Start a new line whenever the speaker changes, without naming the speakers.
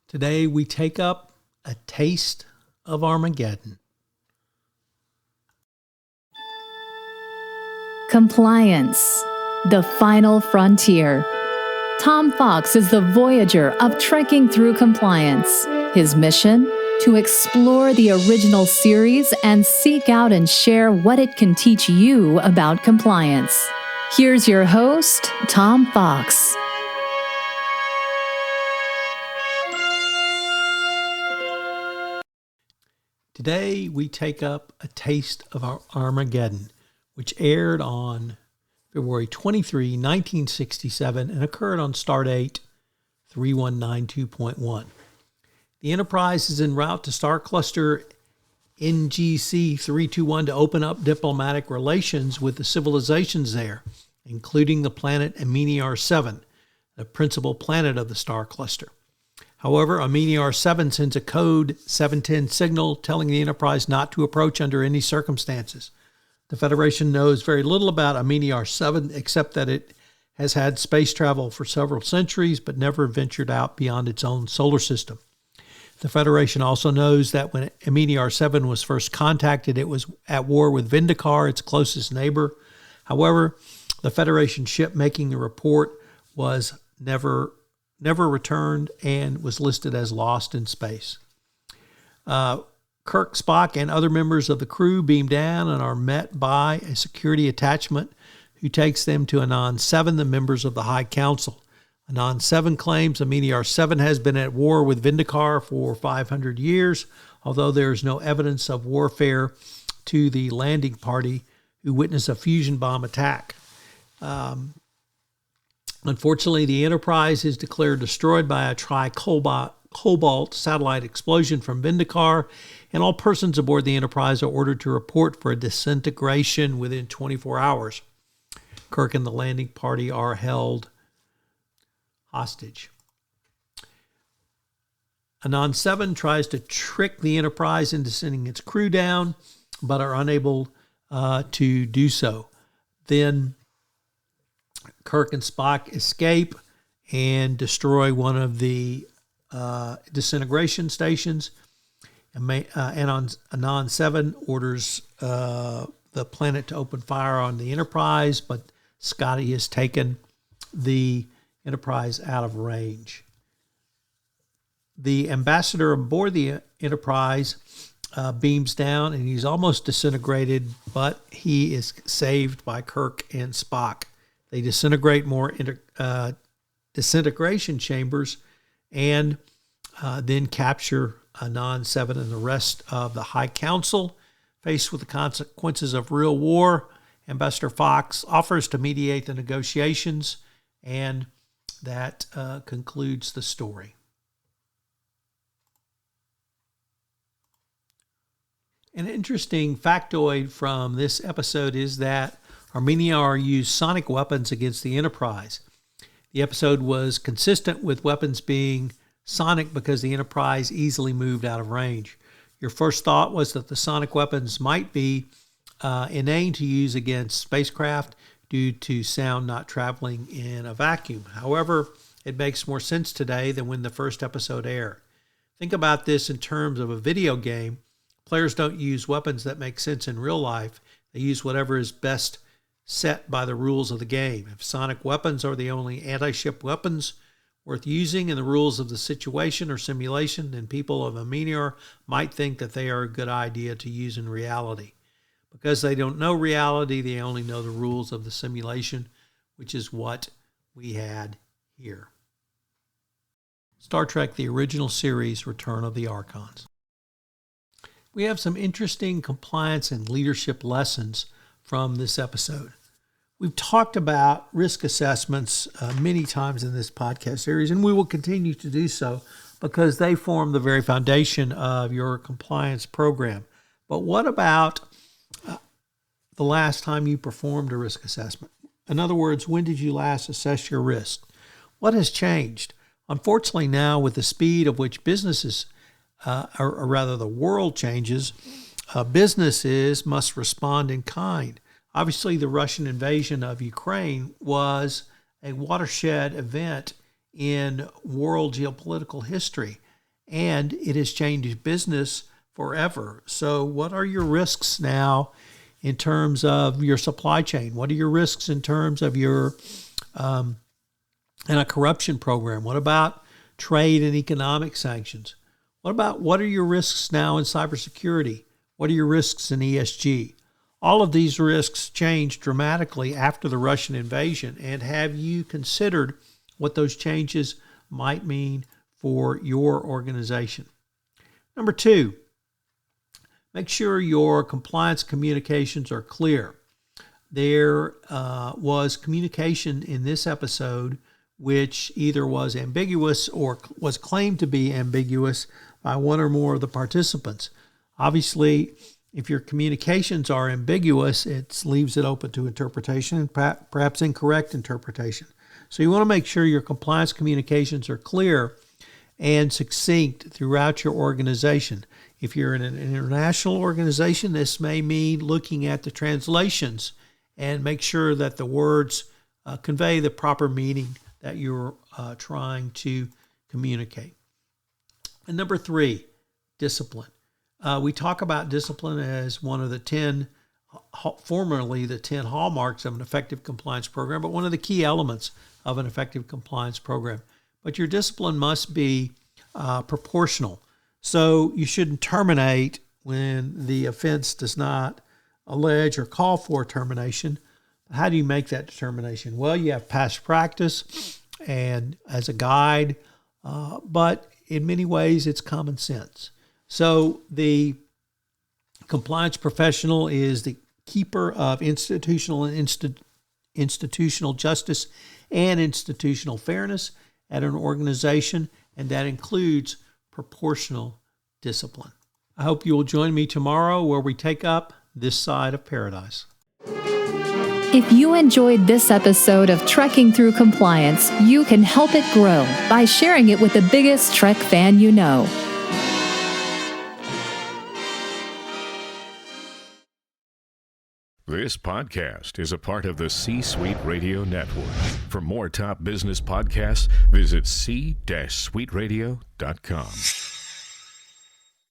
Today we take up a taste of Armageddon.
Compliance, the final frontier. Tom Fox is the voyager of trekking through compliance. His mission? To explore the original series and seek out and share what it can teach you about compliance. Here's your host, Tom Fox.
Today we take up a taste of our Armageddon, which aired on February 23, 1967 and occurred on Stardate 3192.1. The Enterprise is en route to Star Cluster NGC 321 to open up diplomatic relations with the civilizations there, including the planet Amini 7, the principal planet of the star cluster. However, Amini 7 sends a code 710 signal telling the Enterprise not to approach under any circumstances. The Federation knows very little about Amini 7 except that it has had space travel for several centuries but never ventured out beyond its own solar system. The Federation also knows that when Amini 7 was first contacted, it was at war with Vendikar, its closest neighbor. However, the Federation ship making the report was never returned and was listed as lost in space. Kirk, Spock, and other members of the crew beam down and are met by a security attachment who takes them to Anon 7, the members of the High Council. Anon 7 claims Amini 7 has been at war with Vendikar for 500 years, although there is no evidence of warfare to the landing party who witnessed a fusion bomb attack. Unfortunately, the Enterprise is declared destroyed by a tri-cobalt satellite explosion from Vendikar, and all persons aboard the Enterprise are ordered to report for a disintegration within 24 hours. Kirk and the landing party are held hostage. Anon 7 tries to trick the Enterprise into sending its crew down, but are unable to do so. Then Kirk and Spock escape and destroy one of the disintegration stations. Anon 7 orders the planet to open fire on the Enterprise, but Scotty has taken the Enterprise out of range. The ambassador aboard the Enterprise beams down, and he's almost disintegrated, but he is saved by Kirk and Spock. They disintegrate more disintegration chambers and then capture Anon 7 and the rest of the High Council. Faced with the consequences of real war, Ambassador Fox offers to mediate the negotiations, and that concludes the story. An interesting factoid from this episode is that Armenia used sonic weapons against the Enterprise. The episode was consistent with weapons being sonic because the Enterprise easily moved out of range. Your first thought was that the sonic weapons might be inane to use against spacecraft due to sound not traveling in a vacuum. However, it makes more sense today than when the first episode aired. Think about this in terms of a video game. Players don't use weapons that make sense in real life. They use whatever is best set by the rules of the game. If sonic weapons are the only anti-ship weapons worth using in the rules of the situation or simulation, then people of Amini might think that they are a good idea to use in reality. Because they don't know reality, they only know the rules of the simulation, which is what we had here. Star Trek, the original series, Return of the Archons. We have some interesting compliance and leadership lessons from this episode. We've talked about risk assessments many times in this podcast series, and we will continue to do so because they form the very foundation of your compliance program. But what about the last time you performed a risk assessment? In other words, when did you last assess your risk? What has changed? Unfortunately, now with the speed of which businesses, or rather the world changes, businesses must respond in kind. Obviously, the Russian invasion of Ukraine was a watershed event in world geopolitical history. and it has changed business forever. So what are your risks now in terms of your supply chain? What are your risks in terms of your in a corruption program? What about trade and economic sanctions? What are your risks now in cybersecurity? What are your risks in ESG? All of these risks changed dramatically after the Russian invasion. And have you considered what those changes might mean for your organization? Number 2, make sure your compliance communications are clear. There was communication in this episode which either was ambiguous or was claimed to be ambiguous by one or more of the participants. Obviously, if your communications are ambiguous, it leaves it open to interpretation and perhaps incorrect interpretation. So you want to make sure your compliance communications are clear and succinct throughout your organization. If you're in an international organization, this may mean looking at the translations and make sure that the words convey the proper meaning that you're trying to communicate. And number 3, discipline. We talk about discipline as one of the formerly the 10 hallmarks of an effective compliance program, but one of the key elements of an effective compliance program. But your discipline must be proportional. So you shouldn't terminate when the offense does not allege or call for termination. How do you make that determination? Well, you have past practice and as a guide, but in many ways it's common sense. So the compliance professional is the keeper of institutional justice and institutional fairness at an organization, and that includes proportional discipline. I hope you will join me tomorrow where we take up this side of paradise.
If you enjoyed this episode of Trekking Through Compliance, you can help it grow by sharing it with the biggest Trek fan you know.
This podcast is a part of the C-Suite Radio Network. For more top business podcasts, visit c-suiteradio.com.